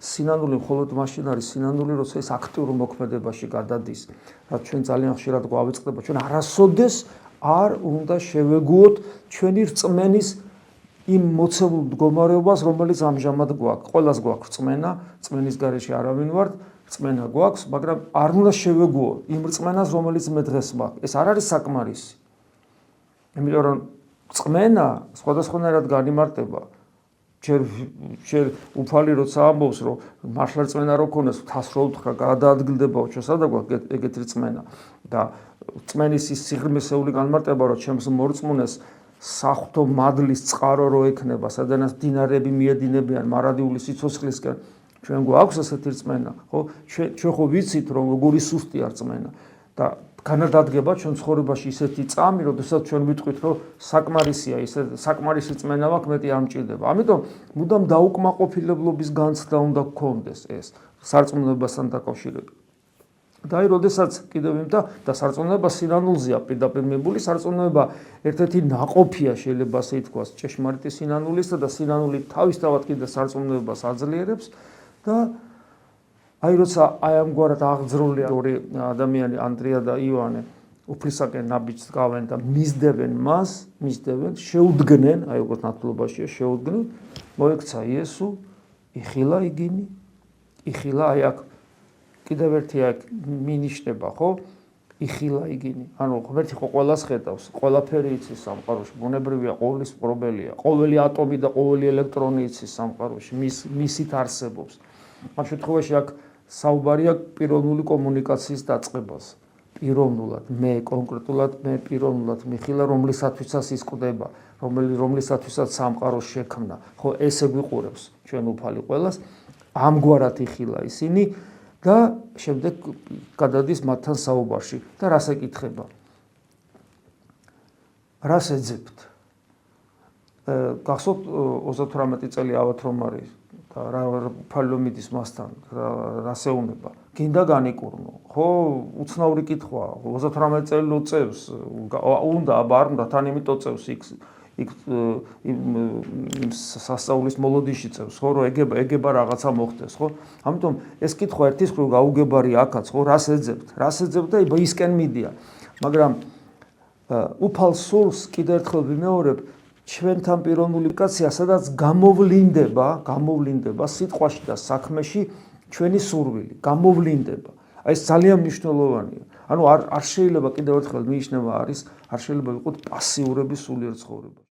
სინანული მხოლოდ მაშინ არის სინანული, როცა ეს აქტიურ მოქმედებაში გადადის. რაც ჩვენ ძალიან ხშირად გვავიწყდება, ჩვენ არასოდეს არ უნდა შევეგუოთ ჩვენი რწმენის იმ მოცემულ მდგომარეობას, რომელიც ამჟამად გვაქვს. ყველას გვაქვს რწმენა, რწმენის გარეშე არავინ ვართ, რწმენა გვაქვს, მაგრამ არ უნდა შევეგუო იმ რწმენას, რომელიც მე დღეს მაქვს. ეს არ არის საკმარისი. იმიტომ რომ რწმენა სხვადასხვანაირად განიმარტება. ჯერ უფალი როცა ამბობს, რომ მართლა რწმენა რო ქონდეს, თავს რო უთხრა, გადაადგილდებაო, ჩვენ სადა გვაქვს ეგეთი რწმენა და რწმენის ის სიღრმისეული განმარტება, რომ ჩემს მორწმუნეს საღვთო მადლის წყარო რო ექნება, სადანაც დინარები მიედინებიან მარადიული სიცოცხლისკენ, ჩვენ გვაქვს ესეთი რწმენა, ხო? ჩვენ ხო ვიცით, რომ როგორი სუსტია რწმენა და განადადგება ჩვენ ცხოვრებაში ისეთი წამი, როდესაც ჩვენ ვიტყვით, რომ საკმარისია, ისე საკმარისი რწმენა მაქვს, მეტი არ მჭირდება. ამიტომ მუდამ დაუკმაყოფილებლობის განცდა უნდა გქონდეს ეს სარწმუნოებასთან დაკავშირებით. და აი, როდესაც კიდევ და სარწმუნოება სინანულზეა პირდაპირ მიბული, სარწმუნოება ერთ-ერთი ნაყოფია, შეიძლება ასე ითქვას, ჭეშმარიტი სინანულისა და სინანული თავისთავად კიდე სარწმუნოებას აძლიერებს და აი, როცა აი ამგვარად აღძრული ორი ადამიანი, ანდრია და იოანე, უფლისაკენ ნაბიჯს გავენ და მისდევენ მას, შეუდგნენ, აი როგორც ნათლობაშია, შეუდგნენ, მოექცა იესო, იხილა იგინი, იხილა აი აქ კიდევ ერთი აქ მინიშნება, ხო? იხილა იგინი. ანუ ღმერთი ხო ყველას ხედავს, ყველაფერი იცის სამყაროში, ბუნებრივია, ყოვლის პრობელია, ყოველი ატომი და ყოველი ელექტრონი იცის სამყაროში, მისით არსებობს. ამ შემთხვევაში აქ საუბარია პიროვნული კომუნიკაციის დაწყებას. პიროვნულად, მე კონკრეტულად მე პიროვნულად მიხილა, რომლისათვისაც ის კვდება, რომლისათვისაც სამყაროს შექმნა. ხო, ესე გვიყურებს ჩვენ უფალი ყველას, ამგვარად იხილა ისინი და შემდეგ გადადის მათთან საუბარში და რას ეკითხება? რას ეძებთ? გახსოვთ 38 წელი ავად რომ არის და რა უფალი მიდის მასთან, რას ეუბნება? გინდა განიკურნო. ხო, უცნაური კითხვაა. 38 წელი რო წევს, უნდა აბა არ უნდა თან იმიტომ წევს იქ სასწაულის მოლოდიში წევს, ხო, რომ ეგება რაღაცა მოხდეს, ხო? ამიტომ ეს კითხვა ერთის მხრივ გაუგებარია აქაც, ხო, რას ეძებთ? რას ეძებთ და ისკენ მიდიან. მაგრამ უფალ სულს კიდევ ერთხელ ვიმეორებ, ჩვენთან პიროვნული კომუნიკაცია, სადაც გამოვლინდება სიტყვაში და საქმეში ჩვენი სურვილი, გამოვლინდება. აი ეს ძალიან მნიშვნელოვანია. ანუ არ შეიძლება კიდევ ერთხელ მიიჩნევა არის, არ შეიძლება ვიყოთ პასიურები სულიერ ცხოვრებაში.